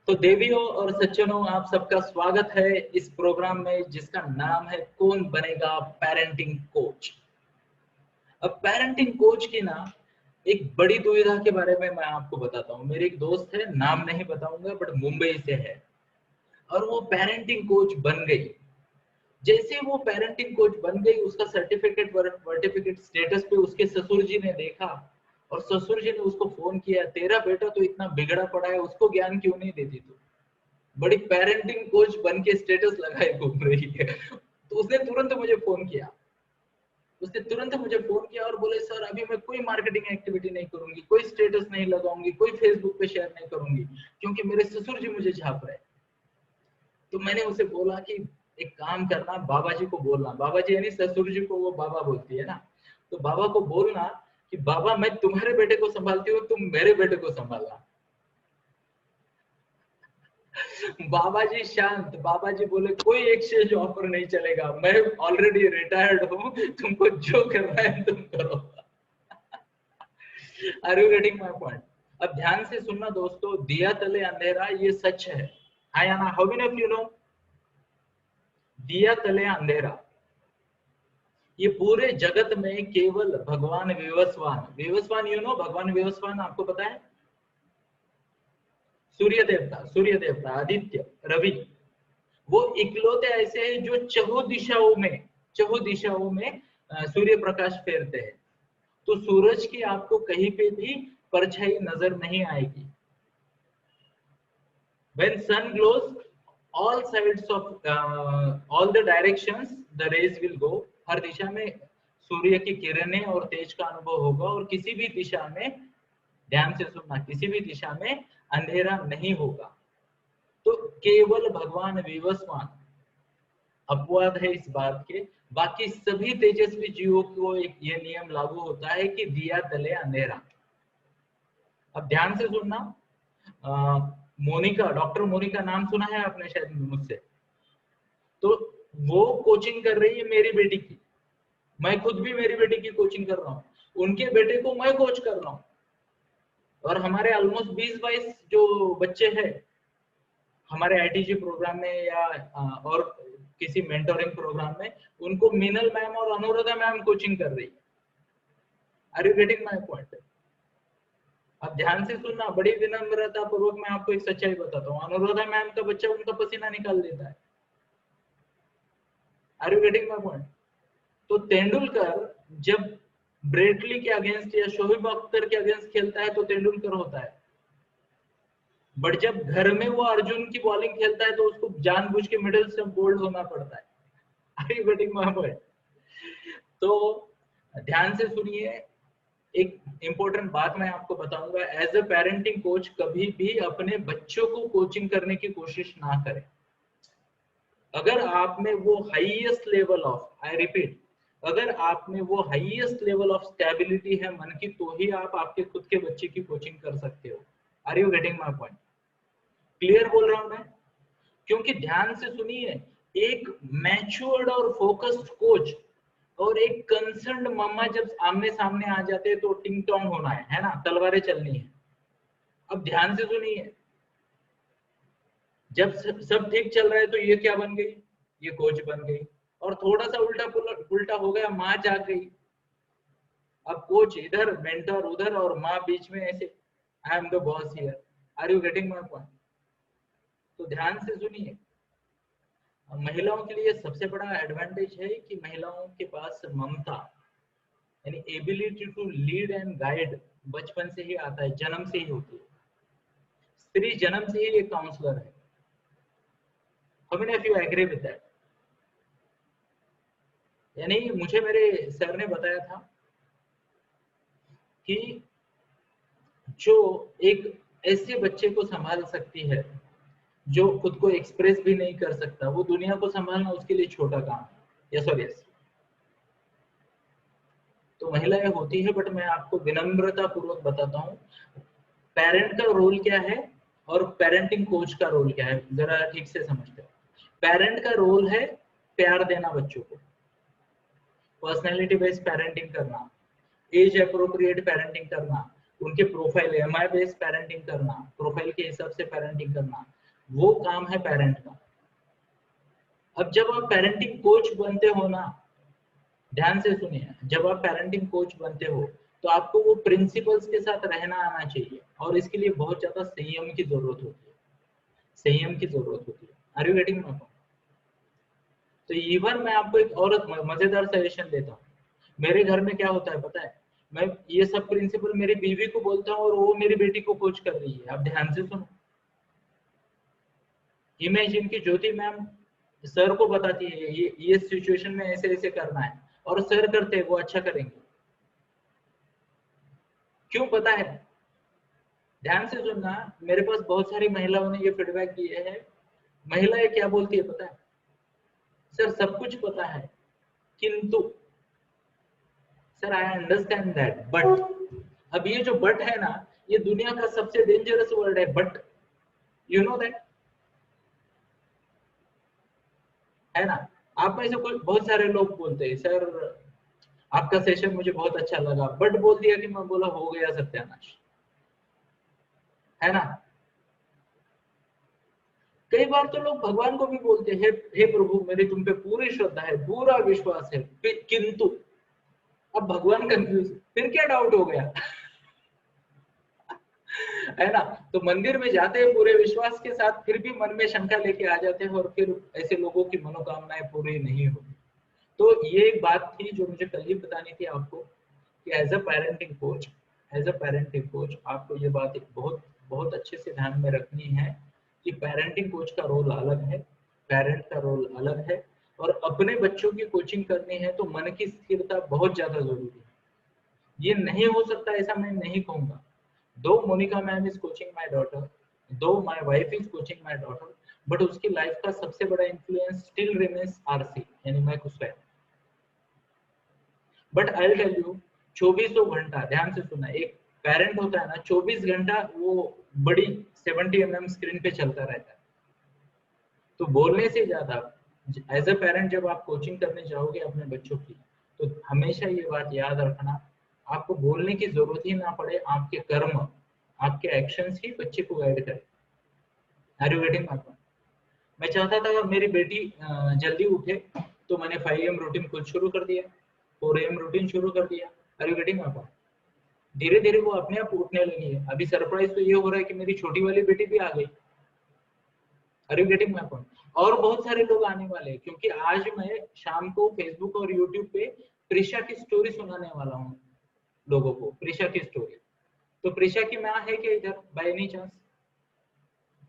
तो देवियों और सज्जनों, आप सबका स्वागत है इस प्रोग्राम में जिसका नाम है कौन बनेगा पेरेंटिंग कोच। अब पेरेंटिंग कोच की ना एक बड़ी दुविधा के बारे में मैं आपको बताता हूँ। मेरे एक दोस्त है, नाम नहीं बताऊंगा, बट मुंबई से है और वो पेरेंटिंग कोच बन गई। जैसे वो पेरेंटिंग कोच बन गई, उसका सर्टिफिकेट स्टेटस पे उसके ससुर जी ने देखा और ससुर जी ने उसको फोन किया, तेरा बेटा तो इतना बिगड़ा पड़ा है, उसको ज्ञान क्यों नहीं देती तू? बड़ी पेरेंटिंग कोच बन के स्टेटस लगाए घूम रही है। तो उसने तुरंत मुझे फोन किया, और बोले सर अभी मैं कोई मार्केटिंग एक्टिविटी नहीं करूंगी, कोई स्टेटस नहीं लगाऊंगी, कोई फेसबुक पे शेयर नहीं करूंगी, क्योंकि मेरे ससुर जी मुझे झाप रहे। तो मैंने उसे बोला कि एक काम करना, बाबा जी को बोलना, बाबा जी यानी ससुर जी को वो बाबा बोलती है ना, तो बाबा को बोलना कि बाबा मैं तुम्हारे बेटे को संभालती हूँ, तुम मेरे बेटे को संभालना। बाबा जी शांत, बाबा जी बोले कोई एक्सचेंज ऑफर नहीं चलेगा, मैं ऑलरेडी रिटायर्ड हूँ, तुमको जो करना है तुम करो। Are you getting my point? अब ध्यान से सुनना दोस्तों, दिया तले अंधेरा ये सच है। हाँ या ना? How many of you know दिया तले अंधेरा? ये पूरे जगत में केवल भगवान विवस्वान, विवस्वान यू नो, भगवान विवस्वान आपको पता है? सूर्य देवता आदित्य रवि, वो इकलौते ऐसे हैं जो चहुं दिशाओं में सूर्य प्रकाश फेरते हैं। तो सूरज की आपको कहीं पे भी परछाई नजर नहीं आएगी। When sun glows, all the directions the rays will go, हर दिशा में सूर्य की किरणें और तेज का अनुभव होगा, और किसी भी दिशा में, ध्यान से सुनना, किसी भी दिशा में अंधेरा नहीं होगा। तो केवल भगवान विवस्वान अपवाद है इस बात के, बाकी सभी तेजस्वी जीवों को एक ये नियम लागू होता है कि दिया तले अंधेरा। अब ध्यान से सुनना, मोनिका, डॉक्टर मोनिका नाम सुना है आपने शायद मुझसे। तो वो कोचिंग कर रही है मेरी बेटी की, मैं खुद भी मेरी बेटी की कोचिंग कर रहा हूँ, उनके बेटे को मैं कोच कर रहा हूँ, और हमारे ऑलमोस्ट 20-22 जो बच्चे हैं हमारे आईटीजी प्रोग्राम में या और किसी मेंटोरिंग प्रोग्राम में, उनको मीनल मैम और अनुराधा मैम कोचिंग कर रही है। Are you getting my point? अब ध्यान से सुनना, बड़ी विनम्रता पूर्वक मैं आपको एक सच्चाई बताता हूँ, अनुराधा मैम का बच्चा उनका पसीना निकाल देता है। Are you getting my point? तो तेंदुलकर जब ब्रेटली के अगेंस्ट या शोएब अख्तर के अगेंस्ट खेलता है तो तेंदुलकर होता है, बट जब घर में वो अर्जुन की बॉलिंग खेलता है तो उसको जानबूझ के मिडिल से बोल्ड होना पड़ता है। Are you getting my point? तो ध्यान से सुनिए, एक इंपॉर्टेंट बात मैं आपको बताऊंगा, एज अ पेरेंटिंग कोच कभी भी अपने बच्चों को कोचिंग करने की कोशिश ना करें। अगर आप में वो highest level of, I repeat, अगर आप में वो हाईएस्ट लेवल ऑफ स्टेबिलिटी है मन की, तो ही आप आपके खुद के बच्चे की कोचिंग कर सकते हो। Are you getting my point? Clear बोल रहा हूं मैं? क्योंकि ध्यान से सुनिए, एक मैच्योर्ड और फोकस्ड कोच और एक कंसर्न्ड मम्मा जब आमने सामने आ जाते हैं तो टिंग टोंग होना है ना, तलवारें चलनी है। अब ध्यान से सुनिए, जब सब ठीक चल रहा है तो ये क्या बन गई? ये कोच बन गई। और थोड़ा सा उल्टा उल्टा हो गया, माँ जाग गई। अब कोच इधर, मेंटर उधर, और माँ बीच में ऐसे, I am the boss here. Are you getting my point? तो ध्यान से सुनिए, महिलाओं के लिए सबसे बड़ा एडवांटेज है कि महिलाओं के पास ममता यानी ability to lead and guide बचपन से ही आता है, जन्म से ही होती है। स्त्री जन्म से ही एक काउंसलर है। How many of you agree with that? यानी मुझे मेरे सर ने बताया था कि जो एक ऐसे बच्चे को संभाल सकती है जो खुद को एक्सप्रेस भी नहीं कर सकता, वो दुनिया को संभालना उसके लिए छोटा काम है। यस और यस। तो महिलाएं होती है, बट मैं आपको विनम्रता पूर्वक बताता हूँ पेरेंट का रोल क्या है और पेरेंटिंग कोच का रोल क्या है, जरा ठीक से समझते हैं। पेरेंट का रोल है प्यार देना बच्चों को, पर्सनैलिटी बेस्ड पेरेंटिंग करना, एज अप्रोप्रिएट पेरेंटिंग करना, उनके प्रोफाइल एमआई बेस्ड पेरेंटिंग करना, प्रोफाइल के हिसाब से पेरेंटिंग करना, वो काम है पेरेंट का। अब जब आप पेरेंटिंग कोच बनते हो ना, ध्यान से सुनिए, जब आप पेरेंटिंग कोच बनते हो तो आपको वो प्रिंसिपल्स के साथ रहना आना चाहिए, और इसके लिए बहुत ज्यादा संयम की जरूरत होती है, संयम की जरूरत होती है। Are you getting my point? तो इवन मैं आपको एक और मजेदार सजेशन देता हूँ। मेरे घर में क्या होता है पता है, मैं ये सब प्रिंसिपल मेरी बीवी को बोलता हूँ और वो मेरी बेटी को कोच कर रही है। आप ध्यान से सुनो। इमेजिन की ज्योति मैम सर को बताती है ये सिचुएशन में ऐसे ऐसे करना है, और सर करते हैं, वो अच्छा करेंगे। क्यों पता है? ध्यान से सुनना, मेरे पास बहुत सारी महिलाओं ने ये फीडबैक दिए हैं। महिलाएं क्या बोलती है पता है? सर सब कुछ पता है, किंतु sir I understand that but. अब ये जो बट है ना, ये दुनिया का सबसे डेंजरस वर्ड है, बट। यू नो दैट, है ना? आप में से कोई बहुत सारे लोग बोलते हैं सर आपका सेशन मुझे बहुत अच्छा लगा, बट बोल दिया कि मैं बोला हो गया सत्यानाश, है ना? कई बार तो लोग भगवान को भी बोलते हैं, हे प्रभु मेरी तुम पे पूरी श्रद्धा है, पूरा विश्वास है, किंतु। अब भगवान कंफ्यूज, फिर क्या डाउट हो गया? है ना? तो मंदिर में जाते हैं पूरे विश्वास के साथ, फिर भी मन में शंका लेके आ जाते हैं, और फिर ऐसे लोगों की मनोकामनाएं पूरी नहीं होती। तो ये एक बात थी जो मुझे कल ही बतानी थी आपको, कि as a parenting coach, as a parenting coach आपको ये बात एक बहुत बहुत अच्छे से ध्यान में रखनी है कि पेरेंटिंग कोच का रोल अलग है, पेरेंट का रोल अलग है, और अपने बच्चों की कोचिंग करनी है तो मन की स्थिरता बहुत ज्यादा जरूरी है। ये नहीं हो सकता ऐसा मैं नहीं कहूंगा। Though Monika ma'am is coaching my daughter, though my wife is coaching my daughter, but उसकी लाइफ का सबसे बड़ा इन्फ्लुएंस स्टिल रिमेन्स आरसी, यानी मैं खुश है। But I will tell you, 2400 घंटा, ध्यान से सुनना, एक पेरेंट होता है ना, 24 घंटा वो बड़ी 70 mm स्क्रीन पे चलता रहता है। तो बोलने से ज्यादा एज अ पेरेंट जब आप कोचिंग करने जाओगे अपने बच्चों की, तो हमेशा ये बात याद रखना, आपको बोलने की जरूरत ही ना पड़े, आपके कर्म, आपके एक्शंस ही बच्चे को गाइड करें। Are you getting my point? मैं चाहता था मेरी बेटी जल्दी उठे, तो मैंने 5 AM रूटीन खुद शुरू कर दिया, 4 AM रूटीन शुरू कर दिया। Are you getting my point? धीरे धीरे वो अपने आप उठने लगी है। अभी सरप्राइज तो ये हो रहा है कि मेरी छोटी वाली बेटी भी आ गई। Are you getting my point? और बहुत सारे लोग आने वाले हैं, क्योंकि आज मैं शाम को फेसबुक और यूट्यूब पे प्रिशा की स्टोरी सुनाने वाला हूँ लोगों को, प्रिशा की स्टोरी। तो प्रिशा की माँ है क्या इधर बाय एनी चांस?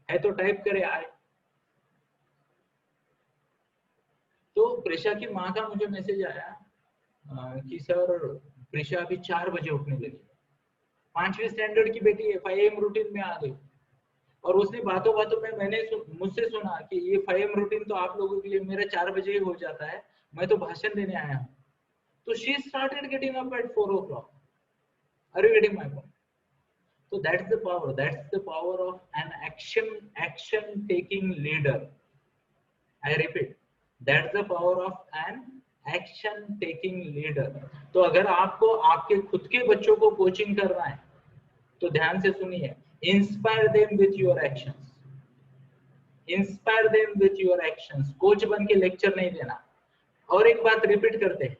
है तो टाइप करे आए। तो प्रिशा की माँ का मुझे मैसेज आया कि सर प्रिशा अभी 4 बजे उठने लगी, 5वीं स्टैंडर्ड की बेटी है, 5 AM रूटीन में आ गई। और उसने बातों बातों में मुझसे सुना कि ये 5 AM रूटीन तो आप लोगों के लिए मेरा 4 बजे ही हो जाता है, मैं तो भाषण देने आया हूँ। तो she started getting up at 4 o'clock. Are you getting my point? So that's the power. That's the power of an action taking leader. I repeat, that's the power of an action taking leader. तो अगर आपको आपके खुद के बच्चों को coaching करना है, तो ध्यान से सुनिए, inspire them with your actions, inspire them with your actions. Coach बन के लेक्चर नहीं देना। और एक बात रिपीट करते हैं,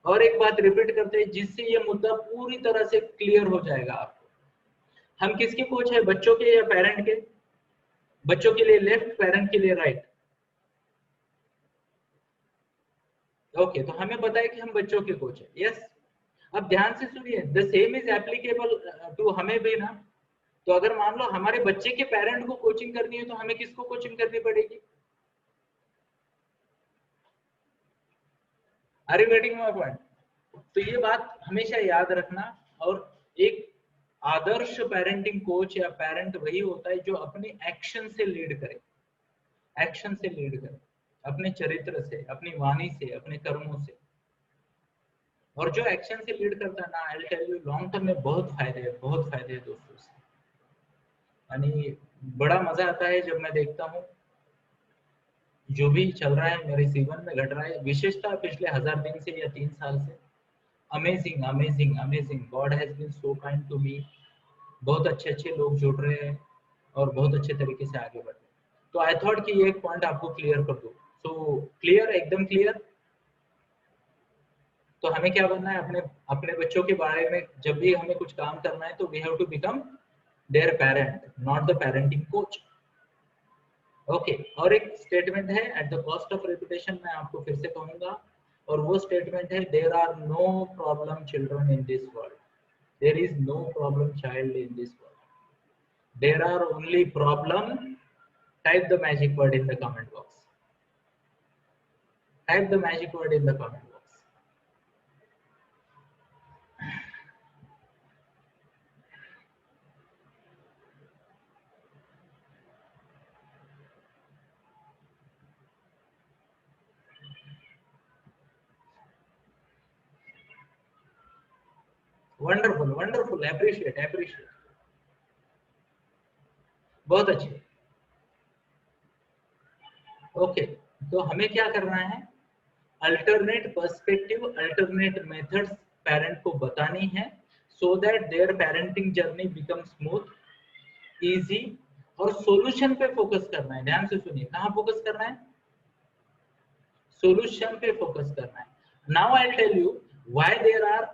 और एक बात रिपीट करते हैं, जिससे ये मुद्दा पूरी तरह से क्लियर हो जाएगा आपको। हम किसके कोच है, बच्चों के या पेरेंट के? बच्चों के लिए लेफ्ट, पेरेंट के लिए राइट। ओके, तो हमें पता है कि हम बच्चों के कोच है। यस। अब ध्यान से सुनिए, the same is applicable to हमें भी ना। तो अगर मान लो हमारे बच्चे के पेरेंट को कोचिंग करनी है, तो हमें किसको कोचिंग करनी पड़ेगी? Are you getting my point? तो ये बात हमेशा याद रखना। और एक आदर्श पेरेंटिंग कोच या पेरेंट वही होता है जो अपने एक्शन से लीड करे, एक्शन से लीड करे, अपने चरित्र से, अपनी वाणी से, अपने कर्मों से। और जो एक्शन से लीड करता है ना, I will tell you, long term में बहुत फायदे है, बहुत फायदे है दोस्तों से। यानी बड़ा मजा आता है जब मैं देखता हूँ जो भी चल रहा है मेरे जीवन में घट रहा है, विशेषता पिछले 1000 दिन से या 3 साल से, amazing amazing amazing, God has been so kind to me. बहुत अच्छे अच्छे लोग जुड़ रहे हैं और बहुत अच्छे तरीके से आगे बढ़ रहे हैं। तो आई थॉट कि ये एक पॉइंट आपको क्लियर कर दो। सो क्लियर, एकदम क्लियर। तो हमें क्या करना है, अपने अपने बच्चों के बारे में जब भी हमें कुछ काम करना है तो we have to become their parent, not the parenting coach. Okay, और एक स्टेटमेंट है at the cost of reputation, मैं आपको फिर से कहूंगा, और वो स्टेटमेंट है there are no problem children in this world, there is no problem child in this world, there are only problem, type the magic word in the comment box, type the magic word in the comment box. Wonderful wonderful, appreciate appreciate, बहुत अच्छे। Okay, तो हमें क्या करना है, alternate perspective, alternate methods parent को बतानी है, so that their parenting journey become smooth, easy, और सॉल्यूशन पे फोकस करना है। ध्यान से सुनिए, कहाँ फोकस करना है, सॉल्यूशन पे फोकस करना है। Now I tell you why there are